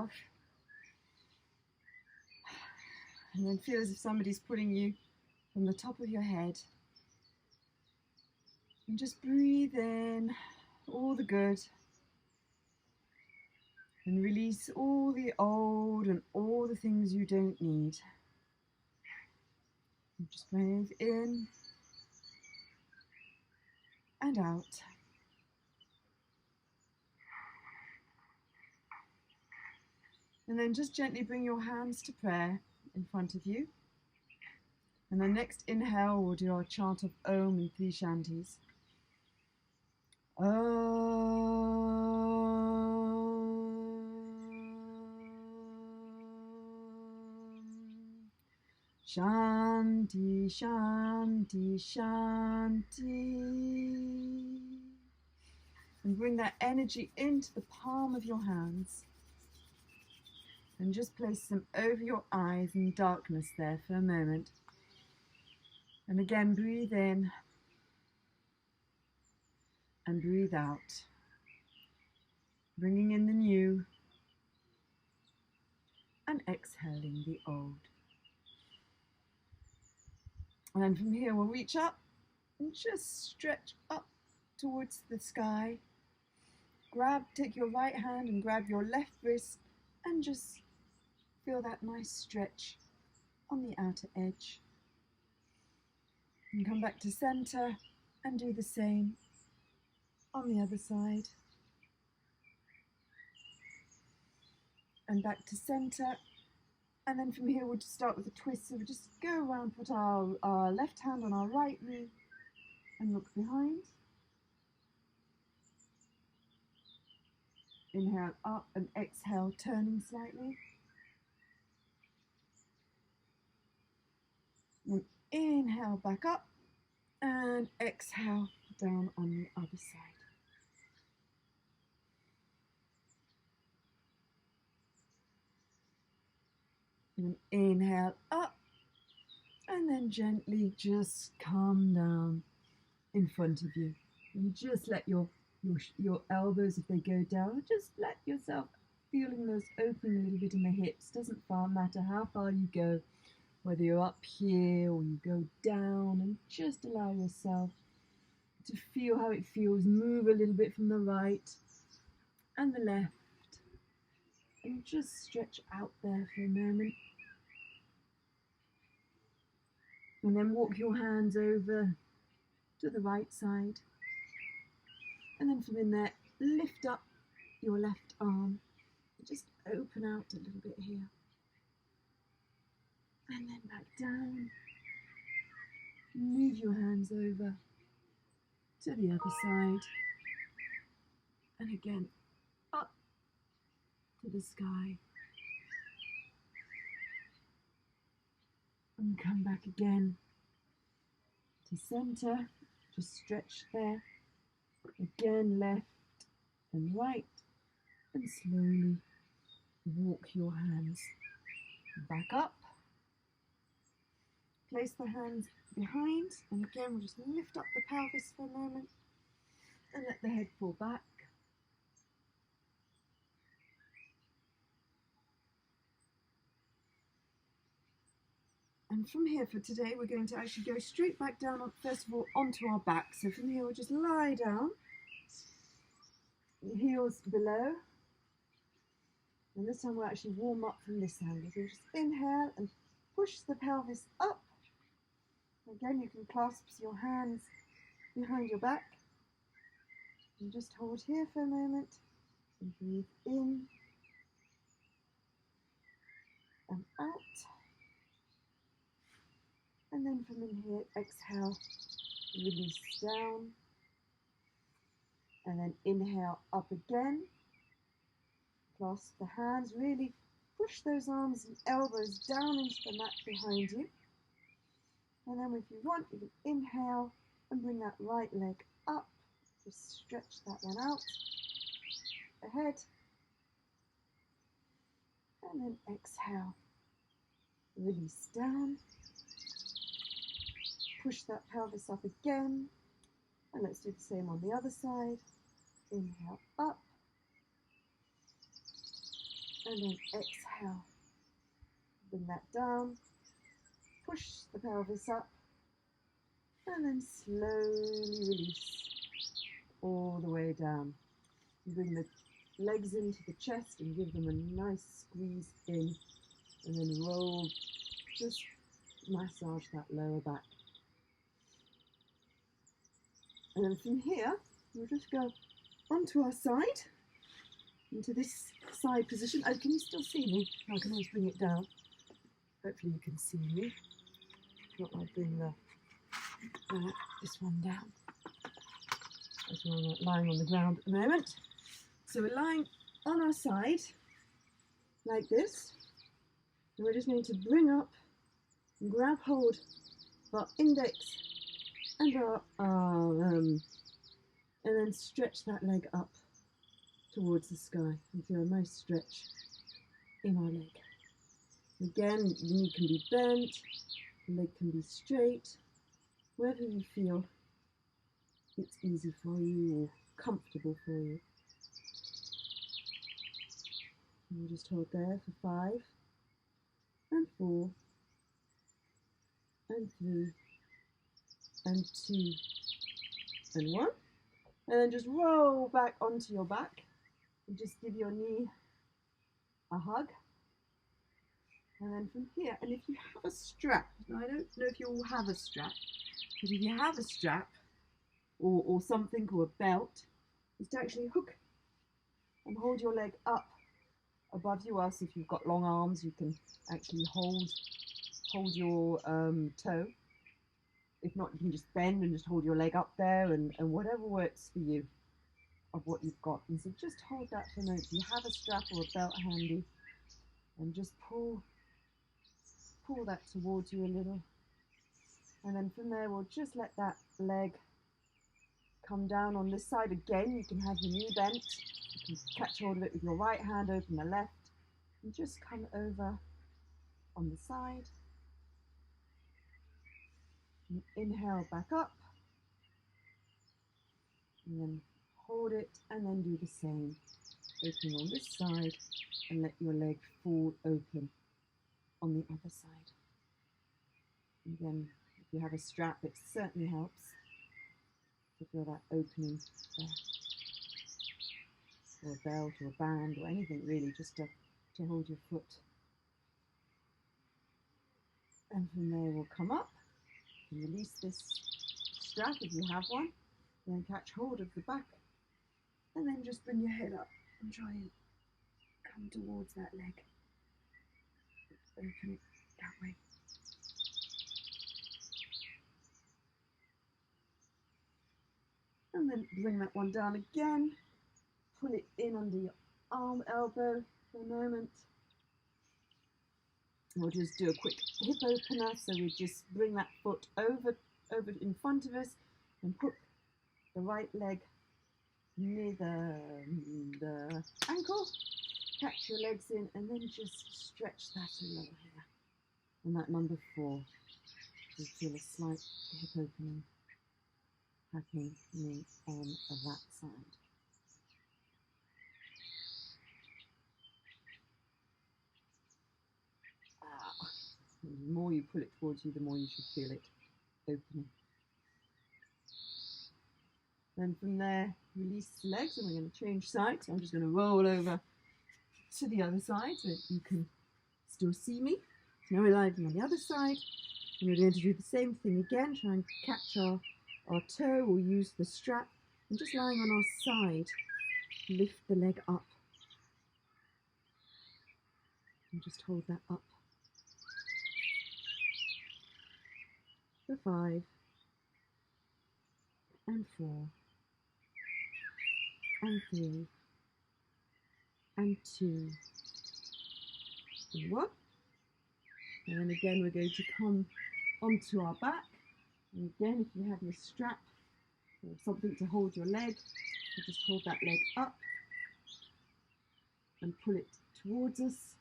yourself. And then feel as if somebody's pulling you from the top of your head. And just breathe in all the good. And release all the old and all the things you don't need. And just breathe in and out. And then just gently bring your hands to prayer in front of you. And then next inhale, we'll do our chant of Om in 3 shanties. Shanti, Shanti, Shanti. And bring that energy into the palm of your hands. And just place them over your eyes in darkness there for a moment. And again, breathe in and breathe out. Bringing in the new and exhaling the old. And then from here we'll reach up and just stretch up towards the sky. Take your right hand and grab your left wrist and just feel that nice stretch on the outer edge. And come back to center and do the same on the other side. And back to center. And then from here we'll just start with a twist. So we'll just go around, put our left hand on our right knee and look behind. Inhale up and exhale, turning slightly. And inhale back up and exhale down on the other side. And inhale up and then gently just come down in front of you. And just let your elbows, if they go down, just let yourself feeling those open a little bit in the hips. Doesn't matter how far you go, whether you're up here or you go down, and just allow yourself to feel how it feels. Move a little bit from the right and the left and just stretch out there for a moment. And then walk your hands over to the right side. And then from in there, lift up your left arm. Just open out a little bit here. And then back down. Move your hands over to the other side. And again, up to the sky. And come back again to center. Just stretch there. Again, left and right. And slowly walk your hands back up. Place the hands behind. And again, we'll just lift up the pelvis for a moment. And let the head fall back. And from here for today, we're going to actually go straight back down, first of all, onto our back. So from here, we'll just lie down, heels below. And this time we'll actually warm up from this angle. So just inhale and push the pelvis up. Again, you can clasp your hands behind your back. And just hold here for a moment. And breathe in and out. And then from in here, exhale, release down. And then inhale up again. Clasp the hands, really push those arms and elbows down into the mat behind you. And then if you want, you can inhale and bring that right leg up. Just stretch that one out, ahead. And then exhale, release down. Push that pelvis up again, and let's do the same on the other side. Inhale up, And then exhale. Bring that down. Push the pelvis up. And then slowly release all the way down. You bring the legs into the chest and give them a nice squeeze in. And then roll, just massage that lower back. And then from here, we'll just go onto our side, into this side position. Oh, can you still see me? I can always bring it down. Hopefully you can see me. If not, I'll bring this one down. As we're lying on the ground at the moment. So we're lying on our side, like this. And we're just going to bring up and grab hold of our index and our arm. And then stretch that leg up towards the sky and feel a nice stretch in our leg. Again, the knee can be bent, the leg can be straight, wherever you feel it's easy for you or comfortable for you. And you just hold there for 5 and 4 and 3 and 2 and 1. And then just roll back onto your back and just give your knee a hug. And then from here, and if you have a strap, now I don't know if you all have a strap, but if you have a strap or something, or a belt, is to actually hook and hold your leg up above you. Else, if you've got long arms, you can actually hold your toe. If not, you can just bend and just hold your leg up there, and whatever works for you of what you've got. And so just hold that for a moment. If you have a strap or a belt handy, and just pull that towards you a little. And then from there, we'll just let that leg come down on this side. Again, you can have your knee bent. You can catch hold of it with your right hand, open the left, and just come over on the side. And inhale back up. And then hold it, and then do the same. Opening on this side, and let your leg fall open on the other side. And again, if you have a strap, it certainly helps to feel that opening there. Or a belt or a band or anything really, just to hold your foot. And from there we'll come up and release this strap if you have one. And then catch hold of the back. And then just bring your head up and try and come towards that leg. Open it that way. And then bring that one down again. Pull it in under your arm, elbow for a moment. We'll just do a quick hip opener. So we just bring that foot over in front of us and put the right leg near the ankle. Catch your legs in and then just stretch that a little here. And that number 4. You feel a slight hip opening happening on that side. And the more you pull it towards you, the more you should feel it opening. Then from there, release the legs, and we're going to change sides. So I'm just going to roll over to the other side so that you can still see me. So now we're lying on the other side, and we're going to do the same thing again. Try and catch our toe, or use the strap, and just lying on our side, lift the leg up. And just hold that up. For 5 and 4 and 3 and 2 and 1. And then again we're going to come onto our back. And again, if you have your strap or something to hold your leg, you just hold that leg up and pull it towards us.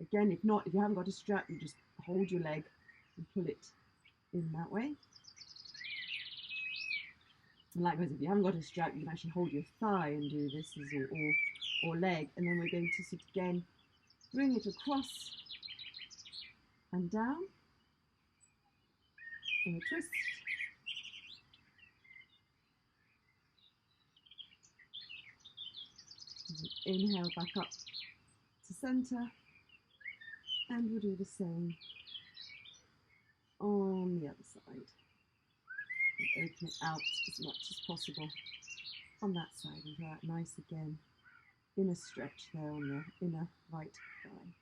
Again, if you haven't got a strap, you just hold your leg and pull it in that way. And likewise, if you haven't got a strap, you can actually hold your thigh and do this or leg. And then we're going to sit again bring it across and down, and a twist. And inhale back up to centre, and we'll do the same on the other side. And open it out as much as possible on that side, and feel that nice again. Inner stretch there on the inner right thigh.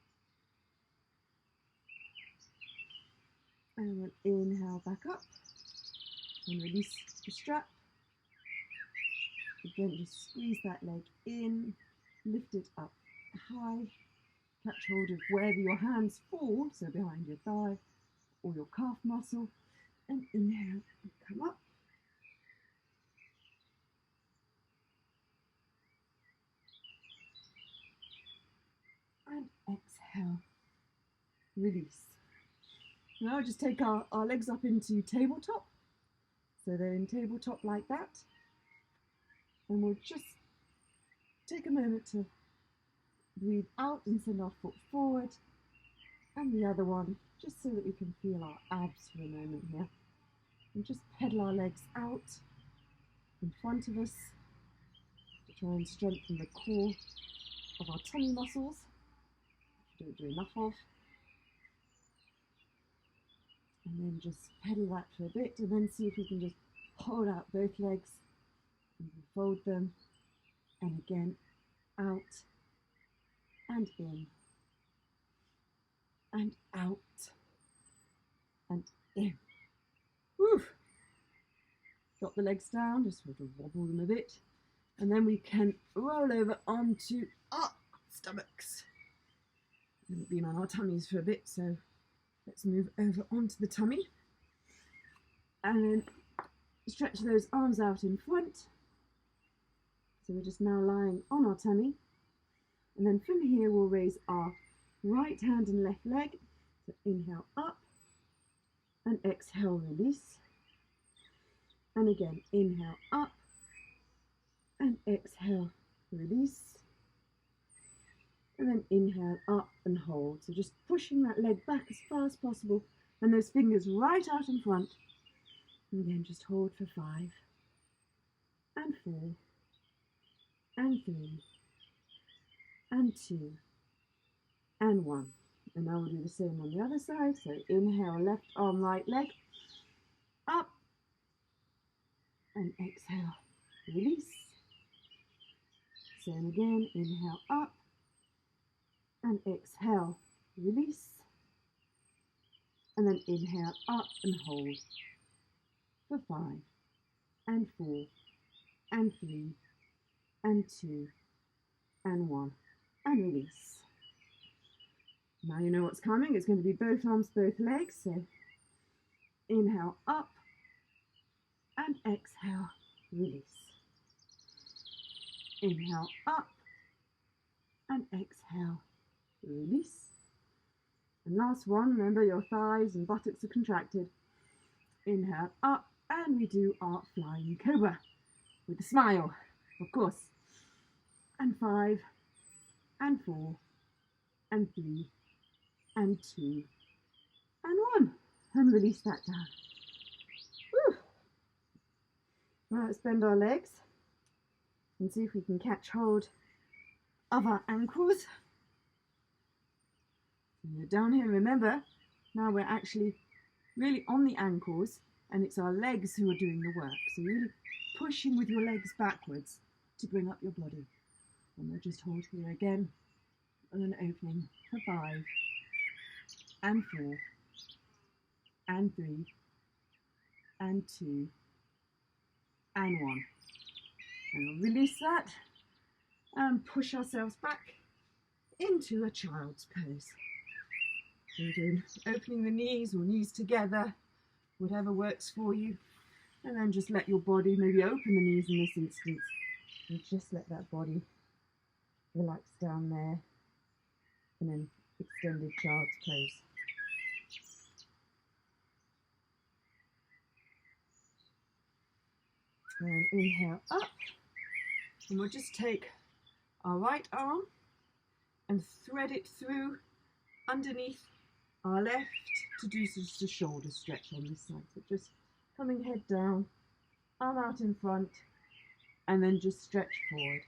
And then inhale back up and release the strap. Again, just squeeze that leg in, lift it up high, catch hold of wherever your hands fall, so behind your thigh or your calf muscle, and inhale and come up. And exhale, release. Now just take our legs up into tabletop. So they're in tabletop like that. And we'll just take a moment to breathe out and send our foot forward. And the other one, just so that we can feel our abs for a moment here. And just pedal our legs out in front of us to try and strengthen the core of our tummy muscles, which we don't do enough of. And then just pedal that for a bit, and then see if we can just hold out both legs and fold them, and again out and in and out and in. Woo. Drop the legs down, just sort of wobble them a bit, and then we can roll over onto our stomachs. We haven't been on our tummies for a bit, so let's move over onto the tummy, and then stretch those arms out in front. So we're just now lying on our tummy, and then from here we'll raise our right hand and left leg. So inhale up and exhale, release. And again, inhale up and exhale, release. And then inhale up and hold. So just pushing that leg back as far as possible, and those fingers right out in front. And then just hold for 5 and 4 and 3 and 2 and 1. And now we'll do the same on the other side. So inhale, left arm, right leg, up, and exhale, release. Same again, inhale up, and exhale, release. And then inhale up and hold for 5 and 4 and 3 and 2 and 1, and release. Now you know what's coming. It's going to be both arms, both legs. So inhale up and exhale, release. Inhale up and exhale, release. And last one, remember your thighs and buttocks are contracted. Inhale up, and we do our flying cobra with a smile, of course. And 5 and 4 and 3 and 2 and 1, and release that down. Woo. Now let's bend our legs and see if we can catch hold of our ankles. And we're down here. Remember, now we're actually really on the ankles, and it's our legs who are doing the work. So you're really pushing with your legs backwards to bring up your body. And we'll just hold here again, and then opening for 5 and 4 and 3 and 2 and 1. And we'll release that and push ourselves back into a child's pose. So we're doing opening the knees or knees together, whatever works for you. And then just let your body maybe open the knees in this instance, and just let that body relax down there, and then extended child's pose. And inhale up, and we'll just take our right arm and thread it through underneath our left to do just a shoulder stretch on this side. So just coming head down, arm out in front, and then just stretch forward.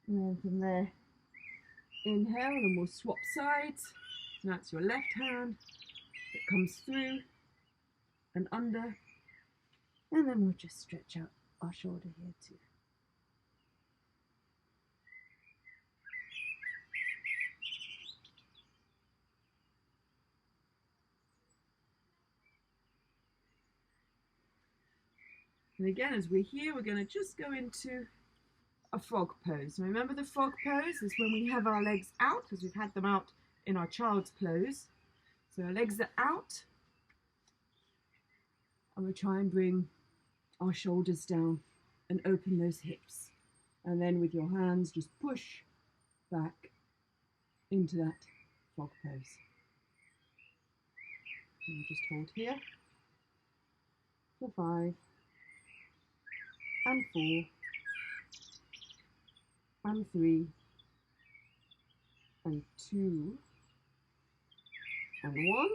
And then from there, inhale, and we'll swap sides. So that's your left hand that comes through and under, and then we'll just stretch out our shoulder here too. And again, as we're here, we're going to just go into a frog pose. And remember, the frog pose is when we have our legs out, because we've had them out in our child's pose. So our legs are out, and we'll try and bring our shoulders down and open those hips. And then with your hands, just push back into that frog pose. And just hold here for 5 and 4 and 3 and 2 and 1.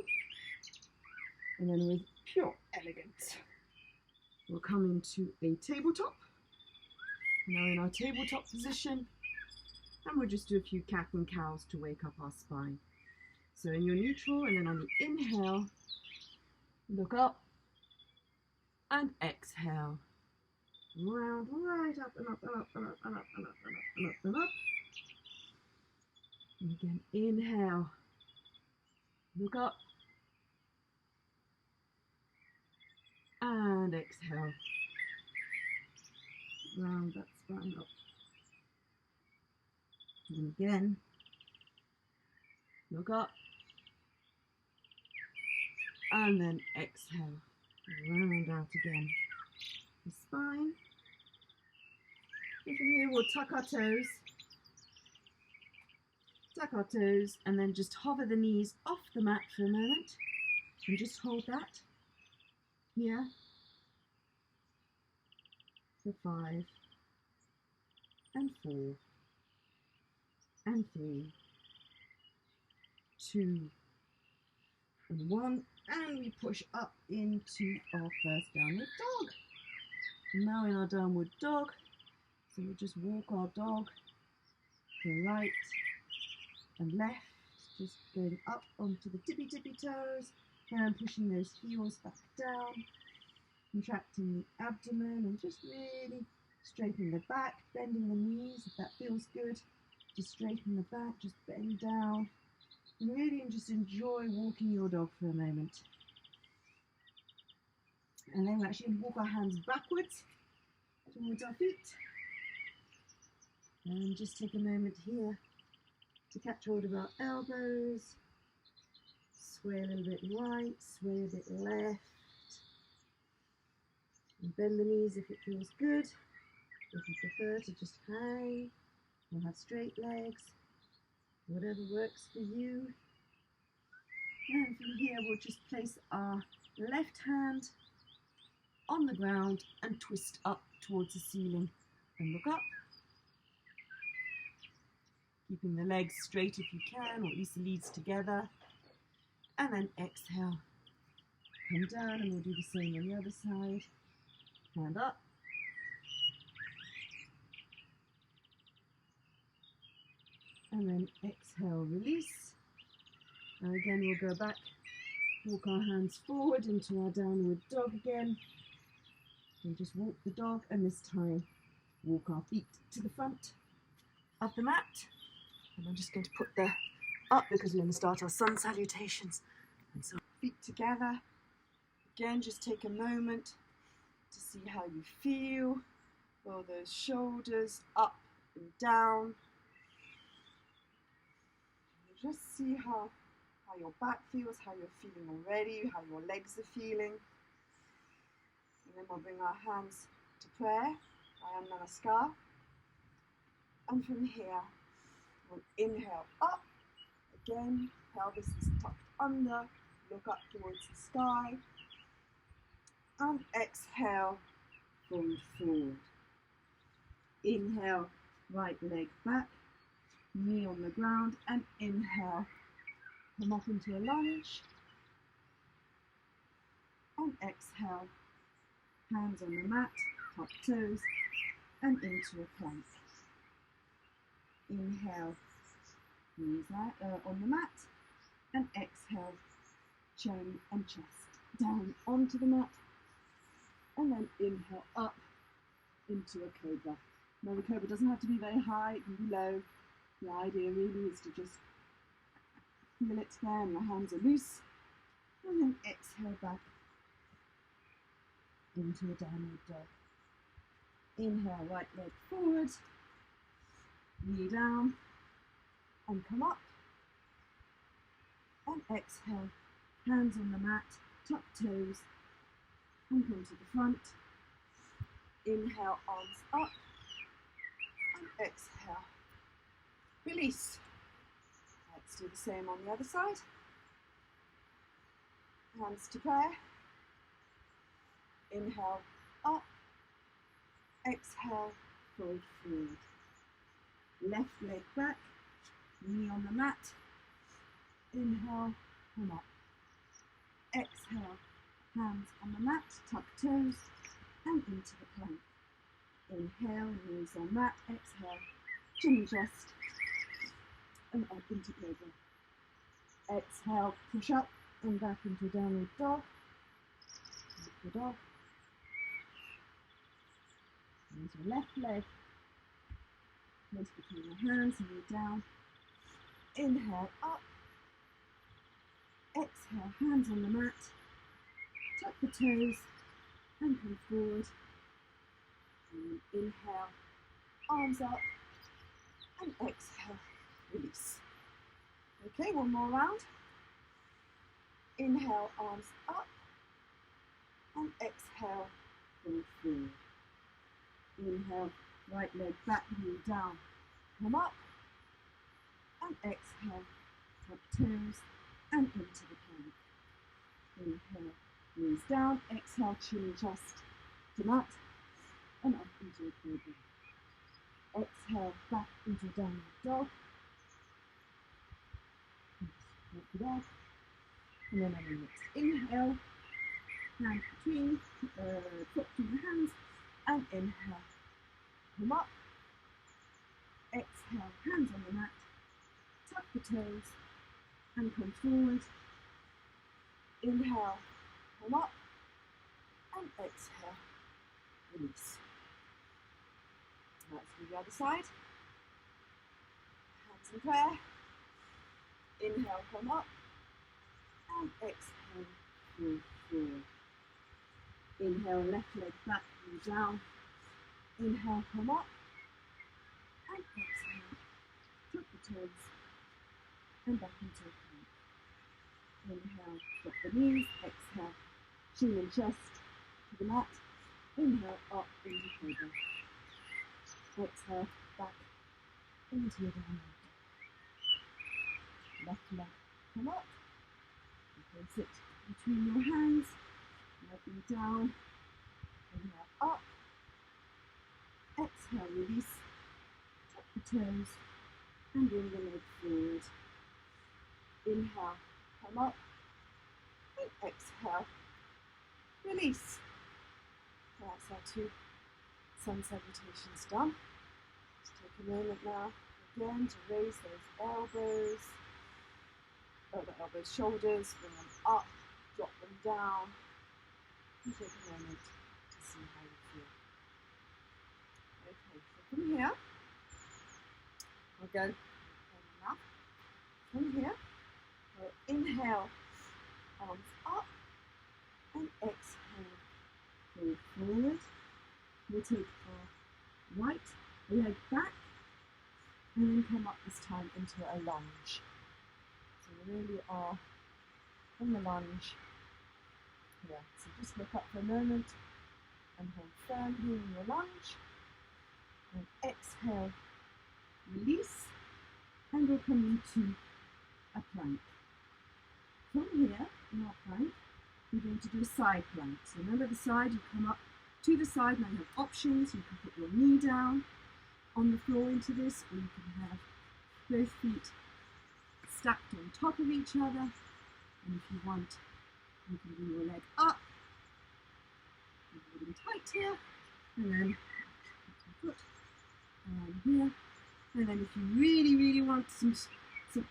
And then with pure elegance, we'll come into a tabletop. Now in our tabletop position, and we'll just do a few cat and cows to wake up our spine. So in your neutral, and then on the inhale, look up and exhale. Round, right up and up and up and up and up and up and up and up and up. And again, inhale, look up and exhale. Round that spine up. And again, look up and then exhale. Round out again. The spine. And from here we'll tuck our toes, and then just hover the knees off the mat for a moment and just hold that here for 5 and 4 and 3, 2 and 1, and we push up into our first downward dog. And now in our downward dog, so we'll just walk our dog to right and left, just going up onto the tippy toes, and pushing those heels back down, contracting the abdomen, and just really straightening the back, bending the knees if that feels good. Just straighten the back, just bend down, and really just enjoy walking your dog for a moment. And then we'll actually walk our hands backwards towards our feet. And just take a moment here to catch hold of our elbows. Sway a little bit right, sway a bit left. And bend the knees if it feels good. If you prefer to just hang or have straight legs, whatever works for you. And from here we'll just place our left hand on the ground and twist up towards the ceiling and look up. Keeping the legs straight if you can, or at least the leads together. And then exhale. Come down, and we'll do the same on the other side. Hand up. And then exhale, release. And again, we'll go back, walk our hands forward into our downward dog again. And just walk the dog, and this time walk our feet to the front of the mat. And I'm just going to put the up because we're going to start our sun salutations. And so feet together. Again, just take a moment to see how you feel. Roll those shoulders up and down. And just see how your back feels, how you're feeling already, how your legs are feeling. And then we'll bring our hands to prayer. I am Namaskar. And from here, we'll inhale up. Again, pelvis is tucked under, look up towards the sky, and exhale, fold forward. Inhale, right leg back, knee on the ground, and inhale, come up into a lunge, and exhale, hands on the mat, top toes, and into a plank. Inhale, knees on the mat, and exhale, chin and chest down onto the mat, and then inhale up into a cobra. Now the cobra doesn't have to be very high, it can be low. The idea really is to just feel it there and your hands are loose, and then exhale back into a downward dog. Inhale, right leg forward, knee down, and come up, and exhale, hands on the mat, tuck toes, and come to the front. Inhale, arms up, and exhale, release. Let's do the same on the other side. Hands to prayer. Inhale, up, exhale, fold forward. Left leg back, knee on the mat. Inhale, come up. Exhale, hands on the mat, tuck toes, and into the plank. Inhale, knees on mat, exhale, chin and chest, and up into cobra. Exhale, push up and back into downward dog. Into dog. Into left leg. Place between your hands, knee down. Inhale, up. Exhale, hands on the mat. Tuck the toes and come forward. And inhale, arms up. And exhale, release. Okay, one more round. Inhale, arms up. And exhale, fold forward. Inhale, right leg back, knee down. Come up. And exhale, tuck toes and into the plank. Inhale, knees down. Exhale, chin and chest to mat. And up into a cobra. Exhale, back into downward dog. Dog. And then on the next inhale, hand between, foot between the hands, and inhale, come up. Exhale, hands on the mat, tuck the toes, and come forward. Inhale, come up, and exhale, release. Let's do the other side. Hands in prayer. Inhale, come up, and exhale, move forward. Inhale, left leg back, knee down. Inhale, come up, and exhale, tuck the toes, and back into a plank. Inhale, drop the knees, exhale, chin and chest to the mat. Inhale, up into cobra. Exhale, back into your downward dog. Left leg, come up. You can sit between your hands, left knee down. Inhale, up. Exhale, release. Tuck the toes and bring the leg forward. Inhale, come up. And exhale, release. That's our 2 sun salutations done. Just take a moment now again to raise those elbows. The elbows, shoulders, bring them up, drop them down, and take a moment to see how you feel. Okay, so from here, we'll go enough. From here, we'll inhale, arms up, and exhale, fold forward. We'll take our right leg back, and then come up this time into a lunge. So we really are in the lunge here. So just look up for a moment and hold firm here in your lunge. And exhale, release, and we'll come into a plank. from here in our plank, we're going to do a side plank. So remember the side, you come up to the side, now you have options. You can put your knee down on the floor into this, or you can have both feet stacked on top of each other. And if you want, you can bring your leg up, holding tight here, and then foot and here. And then if you really, really want some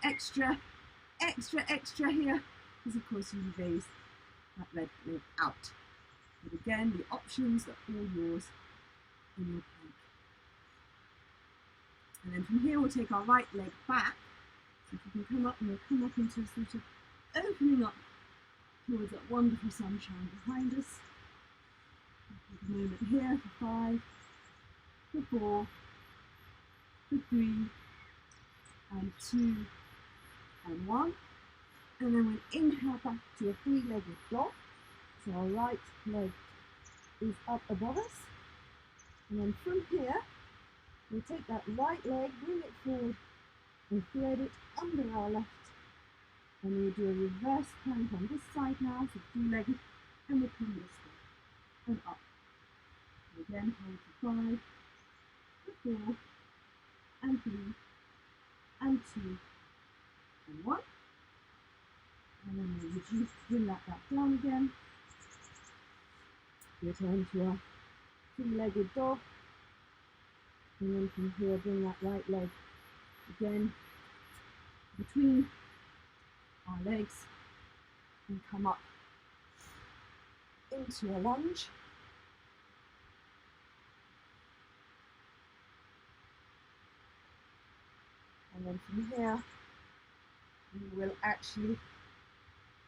extra here, is of course you raise that leg out. But again, the options are all yours in your plank. And then from here we'll take our right leg back. So if you can come up, and we'll come up into a sort of opening up towards that wonderful sunshine behind us. Take a moment here for 5, for 4, for 3, and 2, and 1. And then we'll inhale back to a 3-legged dog. So our right leg is up above us. And then from here, we'll take that right leg, bring it forward, and thread it under our left. And we'll do a reverse plank on this side now, so 3-legged, and we'll come this way, and up. And again, hold for 5, for 4, and 3, and 2, and 1. And then we'll reduce, bring that back down again. Return to our 3-legged dog. And then from here, bring that right leg again between our legs and come up into a lunge. And then from here, we will actually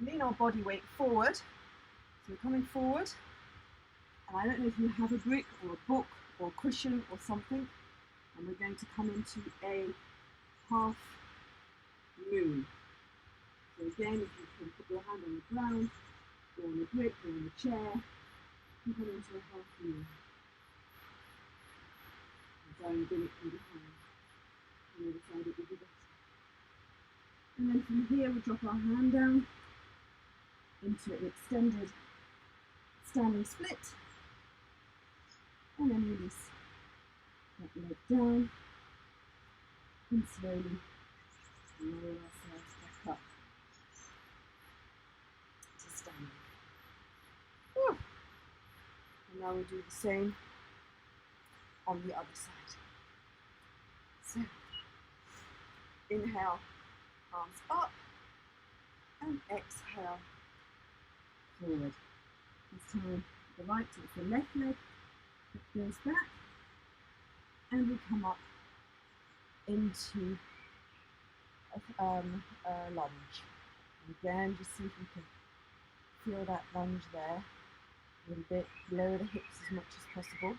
lean our body weight forward. So we're coming forward. And I don't know if you have a brick or a book or a cushion or something. And we're going to come into a half moon. So again, if you can put your hand on the ground, or on a brick, or on a chair, you come into a half moon. And so bring it from behind. On the other side it will be better. And then from here we drop our hand down into an extended standing split. And then release that leg down. And slowly lower ourselves back up to standing. Whew. And now we'll do the same on the other side. So, inhale, arms up, and exhale, forward. This time the right, so it's the left leg that goes back, and we come up into a lunge. And again, just see if you can feel that lunge there, a little bit, lower the hips as much as possible.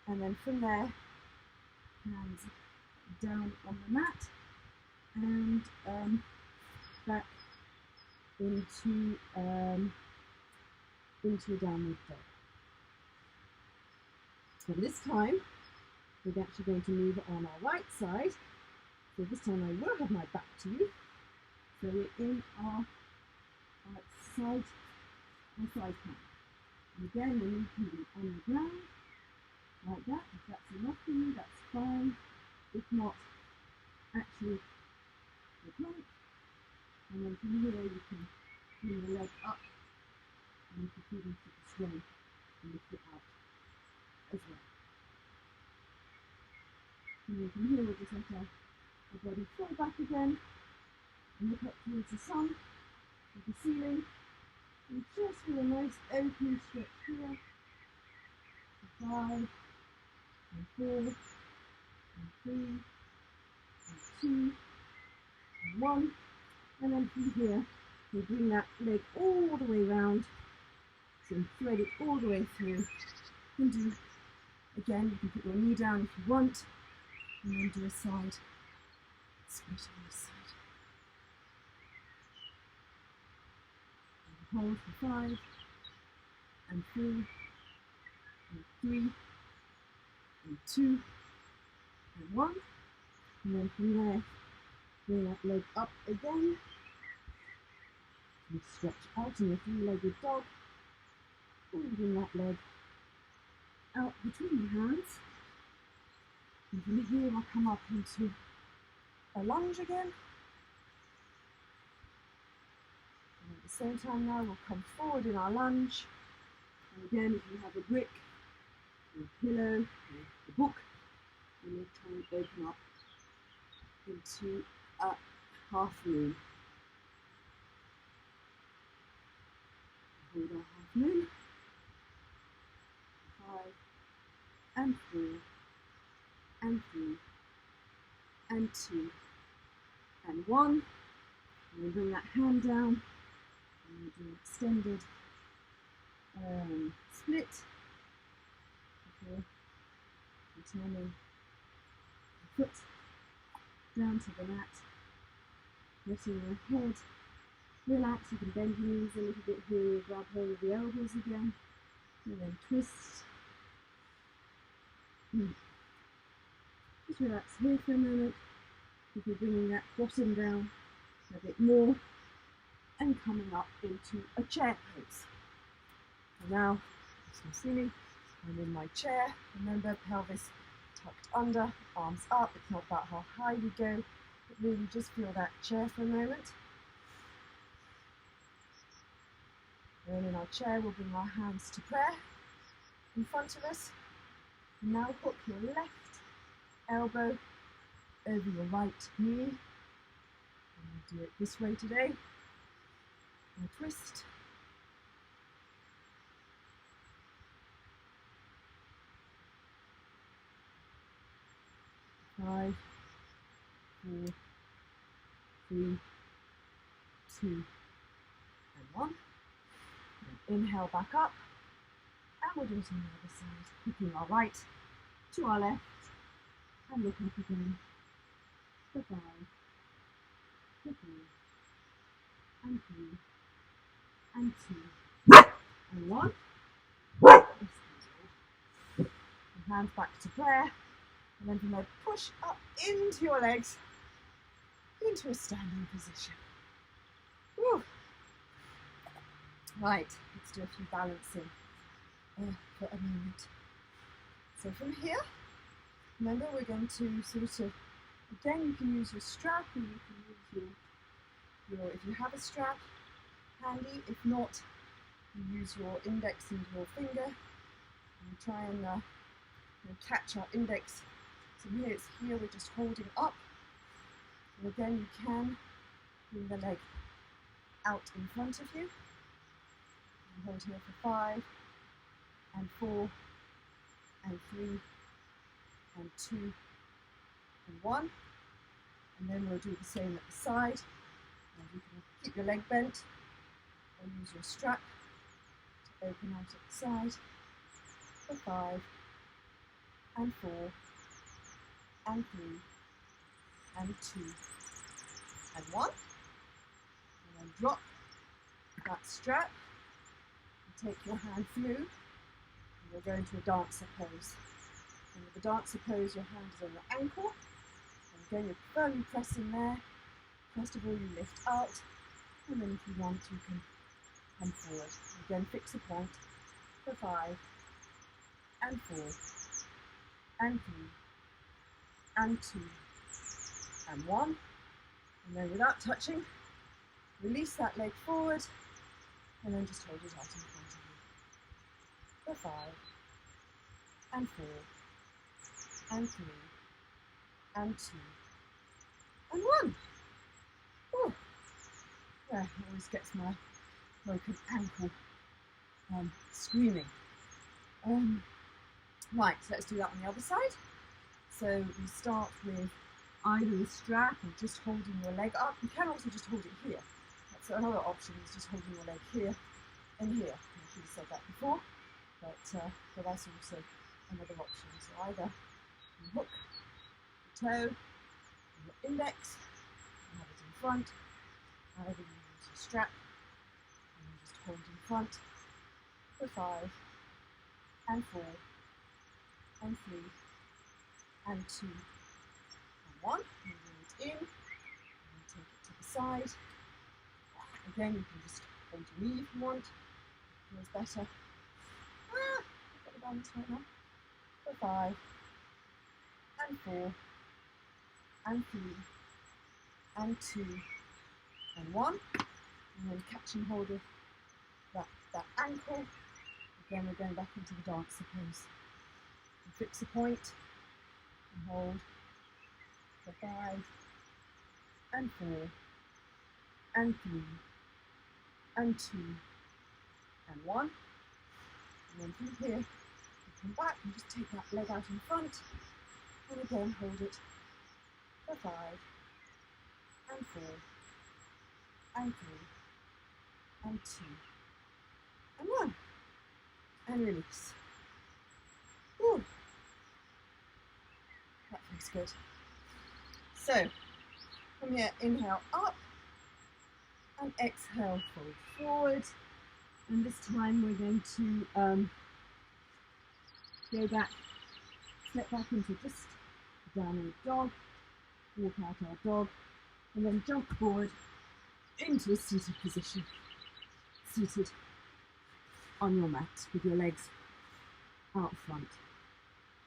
And then from there, hands down on the mat and back into a downward dog. So this time, we're actually going to move on our right side. So this time I will have my back to you. So we're in our side plank. And again, we're moving on the ground, like that. If that's enough for you, that's fine. If not, actually the plank. And then from here you can bring the leg up, and you can even keep it swing and lift it out as well. And then from here we'll just let our body fall back again and look up towards the sun, or the ceiling, and just feel a nice open stretch here. 5, and 4, and 3, and 2, and 1. And then from here, we bring that leg all the way round. So thread it all the way through. And do, again, you can put your knee down if you want. And then do a side split on this side. And hold for 5, and 4, and 3, and 2, and 1. And then from there, Bring that leg up again. And stretch out in a three-legged dog. And bring that leg out between the hands. And from here we'll come up into a lunge again. And at the same time now we'll come forward in our lunge. And again, if you have a brick, or a pillow, or a book, and we'll try and open up into a half moon. Hold our half moon. 5 and 4 and 3 and 2 and 1. And we'll bring that hand down and we'll do an extended split before returning the foot down to the mat, letting your head relax. You can bend your knees a little bit here, grab hold of the elbows again, and then twist. Just relax here for a moment before bringing that bottom down a bit more and coming up into a chair pose. And now, as you can see me, I'm in my chair. Remember, pelvis tucked under, arms up. It's not about how high we go, but really just feel that chair for a moment. And in our chair, we'll bring our hands to prayer in front of us. And now hook your left elbow over your right knee. And we'll do it this way today. And twist. 5, 4, 3, 2, and 1. And inhale back up. And we'll do it on the other side, hooking our right to our left. And look up again. For 5, for 4, and 3, and 2, and 1. And hands back to prayer. And then from there, push up into your legs, into a standing position. Woo. Right, let's do a few balancing for a moment. So from here, remember we're going to sort of, again you can use your strap, or you can use your if you have a strap handy. If not, you use your index and your finger and try and catch our index. So here we're just holding up. And again, you can bring the leg out in front of you. And hold here for 5, and 4, and 3, and 2, and 1. And then we'll do the same at the side. And you can keep your leg bent, or use your strap to open out at the side for 5, and 4, and 3, and 2, and 1. And then drop that strap and take your hand through, and we'll go into a dancer pose. And with the dancer pose, your hand is on your ankle, and again you're firmly pressing there. First of all, you lift out, and then if you want, you can come forward. Again, fix a point for 5, and 4, and 3, and 2, and 1. And then without touching, release that leg forward, and then just hold it out in front of you. For 5, and 4, and 3, and 2, and 1. Oh, yeah, it always gets my broken ankle screaming. Right, so let's do that on the other side. So we start with either a strap or just holding your leg up. You can also just hold it here. That's another option, is just holding your leg here and here. I should have said that before, but that's also another option. So either you hook the toe and your index and have it in front, either you use your strap and you just hold in front for 5, and 4, and 3, and 2, and 1. And bring it in, side. Again, you can just bend your knee if you want. Feels better. I've got the balance right now. For 5, and 4, and 3, and 2, and 1. And then catching hold of that ankle. Again, we're going back into the dancer pose. And fix a point, and hold for 5, and 4, and 3, and 2, and 1. And then from here, you come back and just take that leg out in front, and again hold it for 5, and 4, and 3, and 2, and 1. And release. Whew. That feels good. So, from here, inhale up, and exhale, fold forward. And this time we're going to go back, step back into just downward dog, walk out our dog, and then jump forward into a seated position. Seated on your mat with your legs out front.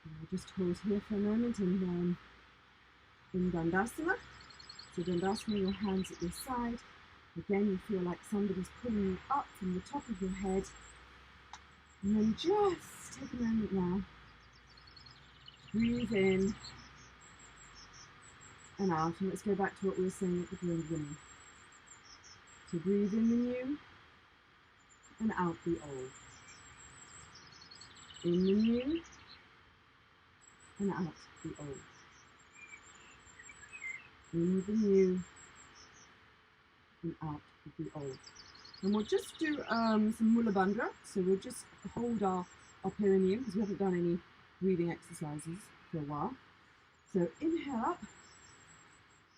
And I'll just hold here for a moment and then in Dandasana. So Dandasana, your hands at your side. Again, you feel like somebody's pulling you up from the top of your head. And then just take a moment now. Breathe in and out. And let's go back to what we were saying at the beginning. So breathe in the new and out the old. In the new and out the old. In the new and out the old. And we'll just do some Mula Bandha. So we'll just hold our perineum because we haven't done any breathing exercises for a while. So inhale up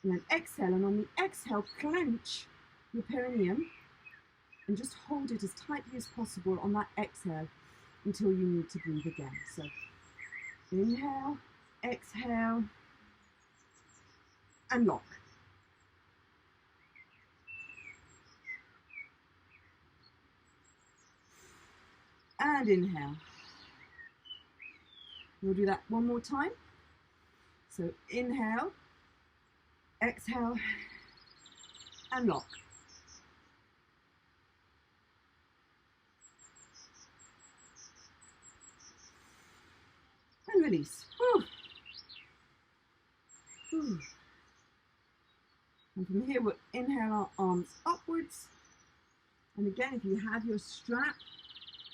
and then exhale. And on the exhale, clench your perineum and just hold it as tightly as possible on that exhale until you need to breathe again. So inhale, exhale, and lock. And inhale. We'll do that one more time. So inhale, exhale, and lock. And release. Whew. Whew. And from here, we'll inhale our arms upwards. And again, if you have your strap,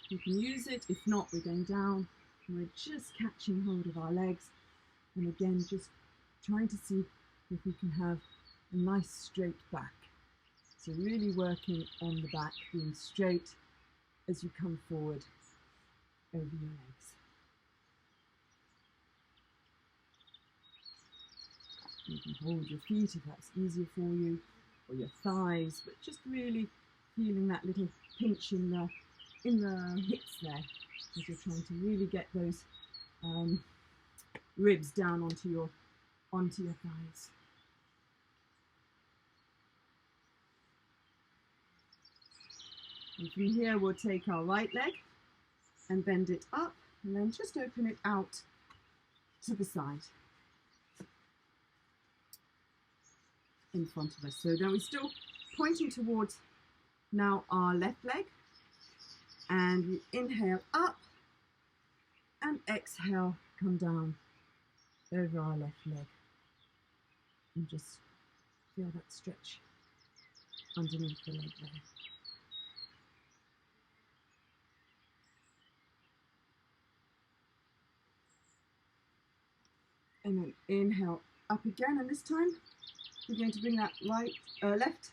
you can use it. If not, we're going down. And we're just catching hold of our legs. And again, just trying to see if we can have a nice straight back. So really working on the back, being straight as you come forward over your legs. You can hold your feet if that's easier for you, or your thighs, but just really feeling that little pinch in the hips there, as you're trying to really get those ribs down onto your thighs. And from here, we'll take our right leg and bend it up, and then just open it out to the side. In front of us. So then we're still pointing towards now our left leg, and we inhale up and exhale, come down over our left leg, and just feel that stretch underneath the leg there. And then inhale up again, and this time we're going to bring that left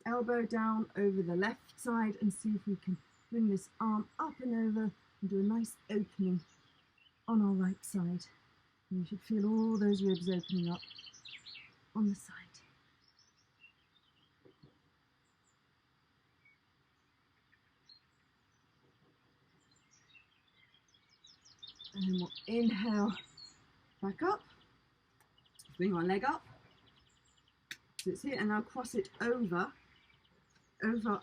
elbow down over the left side and see if we can bring this arm up and over and do a nice opening on our right side. And you should feel all those ribs opening up on the side. And then we'll inhale back up, bring our leg up, So it's here, and now cross it over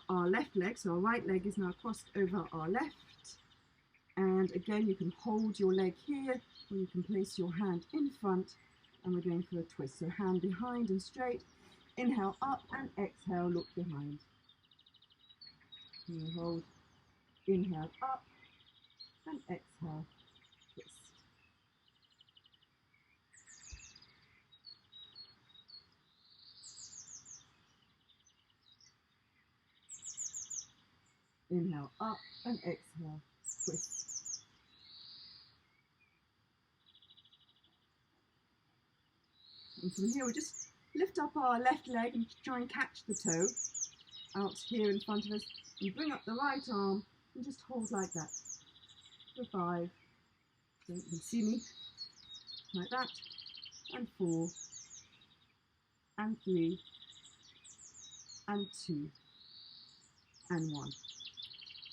our left leg. So our right leg is now crossed over our left. And again, you can hold your leg here, or you can place your hand in front, and we're going for a twist. So hand behind and straight. Inhale up and exhale, look behind. And you hold, inhale up and exhale, twist. Inhale up and exhale, twist. And from here, we just lift up our left leg and try and catch the toe out here in front of us. And bring up the right arm and just hold like that for 5. So you can see me like that. And 4, and 3, and 2, and 1.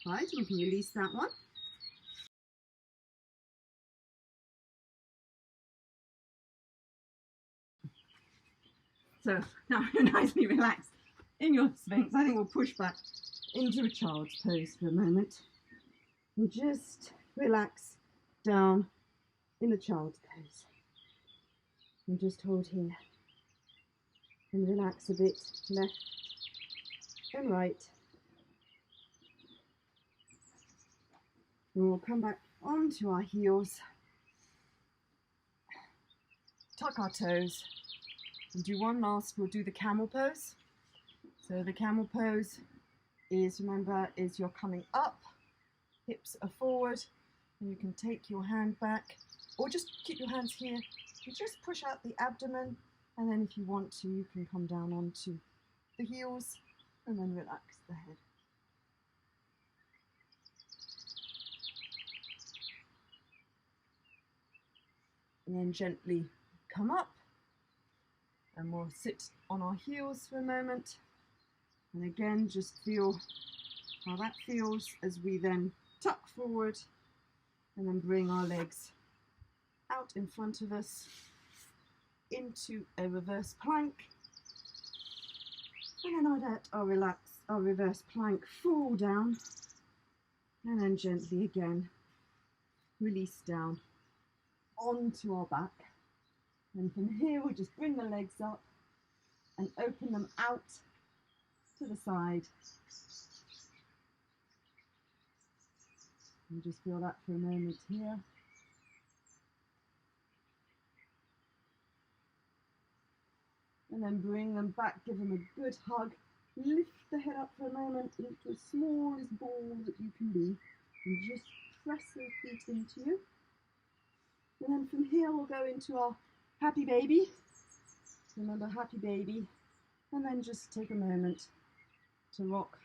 Right, we can release that one. So now you're nicely relaxed in your Sphinx. I think we'll push back into a child's pose for a moment. And just relax down in the child's pose. And just hold here. And relax a bit left and right. And we'll come back onto our heels. Tuck our toes. And do one last, we'll do the camel pose. So the camel pose is, remember, is you're coming up, hips are forward, and you can take your hand back, or just keep your hands here. You just push out the abdomen, and then if you want to, you can come down onto the heels, and then relax the head. And then gently come up. And we'll sit on our heels for a moment. And again, just feel how that feels as we then tuck forward and then bring our legs out in front of us into a reverse plank. And then our reverse plank, fall down. And then gently again, release down onto our back. And from here, we'll just bring the legs up and open them out to the side. And just feel that for a moment here. And then bring them back, give them a good hug. Lift the head up for a moment into as small as ball that you can be. And just press those feet into you. And then from here, we'll go into our happy baby. Remember, happy baby. And then just take a moment to rock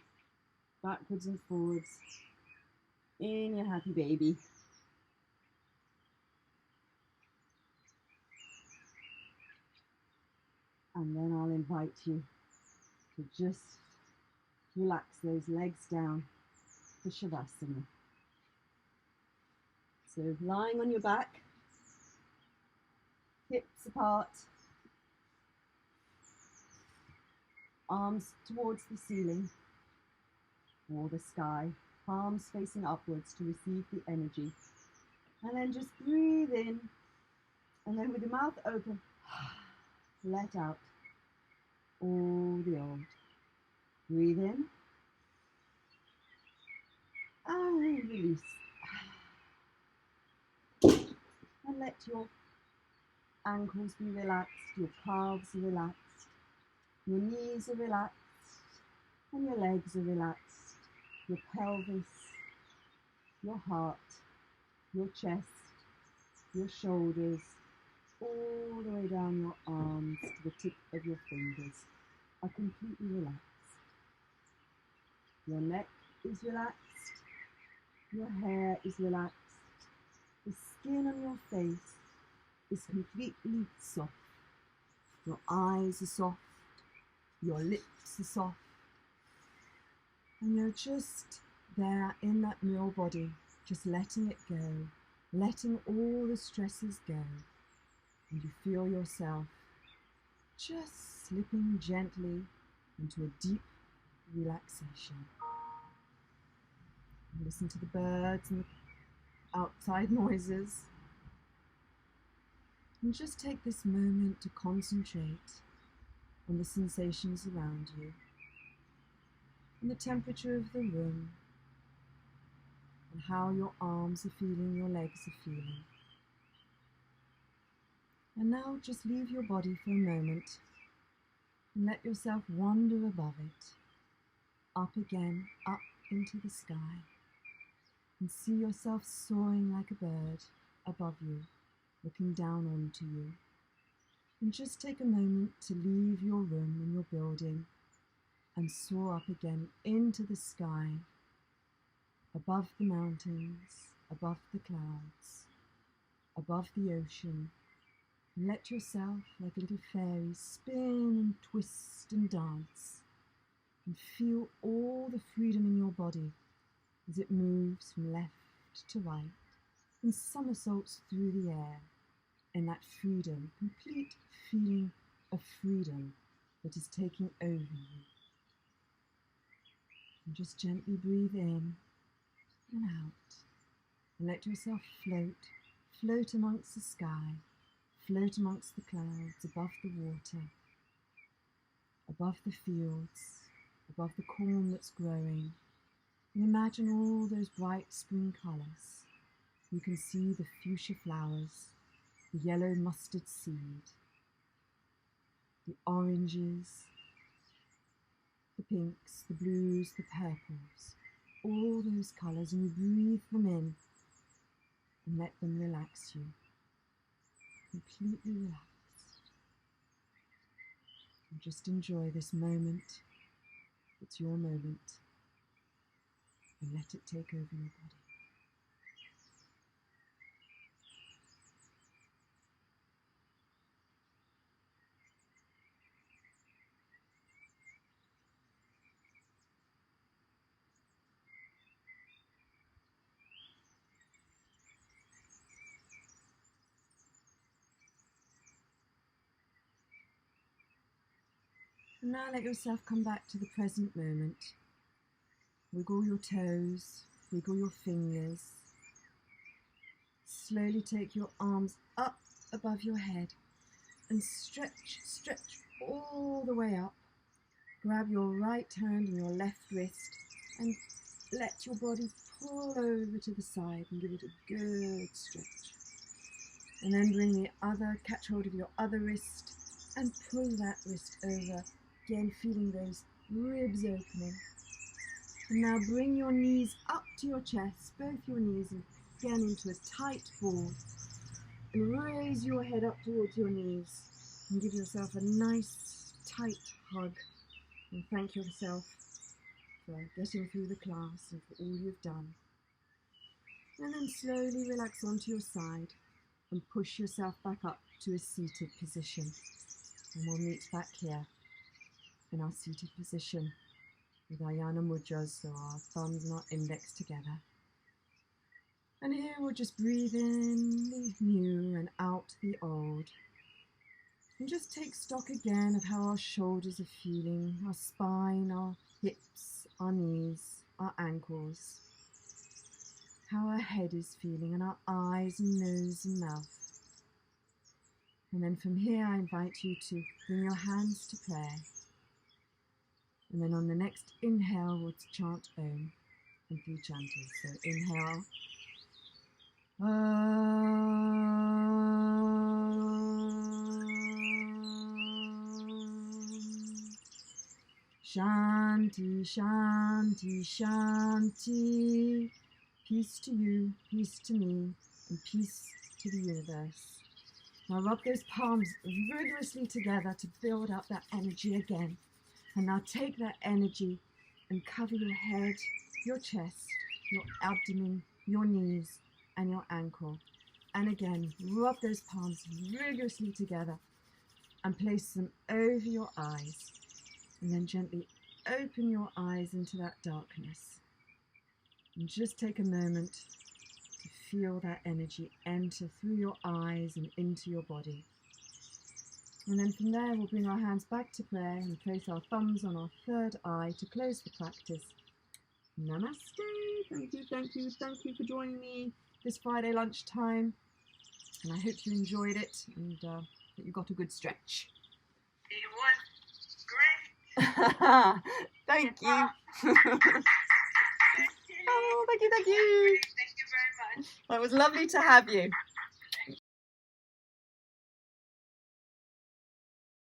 backwards and forwards in your happy baby. And then I'll invite you to just relax those legs down for Shavasana. So lying on your back, hips apart, arms towards the ceiling or the sky, palms facing upwards to receive the energy. And then just breathe in, and then with your mouth open, let out all the old. Breathe in, and release. And let your ankles be relaxed, your calves are relaxed, your knees are relaxed, and your legs are relaxed, your pelvis, your heart, your chest, your shoulders, all the way down your arms to the tip of your fingers are completely relaxed. Your neck is relaxed, your hair is relaxed, the skin on your face is completely soft. Your eyes are soft, your lips are soft, and you're just there in that mule body, just letting it go, letting all the stresses go, and you feel yourself just slipping gently into a deep relaxation. Listen to the birds and the outside noises. And just take this moment to concentrate on the sensations around you, and the temperature of the room, and how your arms are feeling, your legs are feeling. And now just leave your body for a moment and let yourself wander above it, up again, up into the sky, and see yourself soaring like a bird above you, looking down onto you. And just take a moment to leave your room and your building and soar up again into the sky, above the mountains, above the clouds, above the ocean. And let yourself, like a little fairy, spin and twist and dance, and feel all the freedom in your body as it moves from left to right and somersaults through the air in that freedom, complete feeling of freedom that is taking over you. And just gently breathe in and out, and let yourself float amongst the sky, float amongst the clouds, above the water, above the fields, above the corn that's growing. And imagine all those bright spring colours. You can see the fuchsia flowers, the yellow mustard seed, the oranges, the pinks, the blues, the purples, all those colours, and you breathe them in and let them relax you, completely relaxed. And just enjoy this moment. It's your moment, and let it take over your body. And now let yourself come back to the present moment. Wiggle your toes, wiggle your fingers. Slowly take your arms up above your head and stretch all the way up. Grab your right hand and your left wrist and let your body pull over to the side and give it a good stretch. And then catch hold of your other wrist and pull that wrist over. Again, feeling those ribs opening. And now bring your knees up to your chest, both your knees, and again into a tight ball. And raise your head up towards your knees and give yourself a nice tight hug. And thank yourself for getting through the class and for all you've done. And then slowly relax onto your side and push yourself back up to a seated position. And we'll meet back here in our seated position with our Yana Mudras, so our thumbs and our index together. And here we'll just breathe in the new and out the old. And just take stock again of how our shoulders are feeling, our spine, our hips, our knees, our ankles, how our head is feeling, and our eyes and nose and mouth. And then from here I invite you to bring your hands to prayer. And then on the next inhale, we'll chant Om in 3 chanting. So inhale. Shanti, Shanti, Shanti. Peace to you, peace to me, and peace to the universe. Now rub those palms vigorously together to build up that energy again. And now take that energy and cover your head, your chest, your abdomen, your knees, and your ankle. And again, rub those palms rigorously together and place them over your eyes. And then gently open your eyes into that darkness. And just take a moment to feel that energy enter through your eyes and into your body. And then from there, we'll bring our hands back to prayer and place our thumbs on our third eye to close the practice. Namaste. Thank you, thank you, thank you for joining me this Friday lunchtime. And I hope you enjoyed it and that you got a good stretch. It was great. Thank you. Thank you. Oh, thank you, thank you. Thank you very much. It was lovely to have you.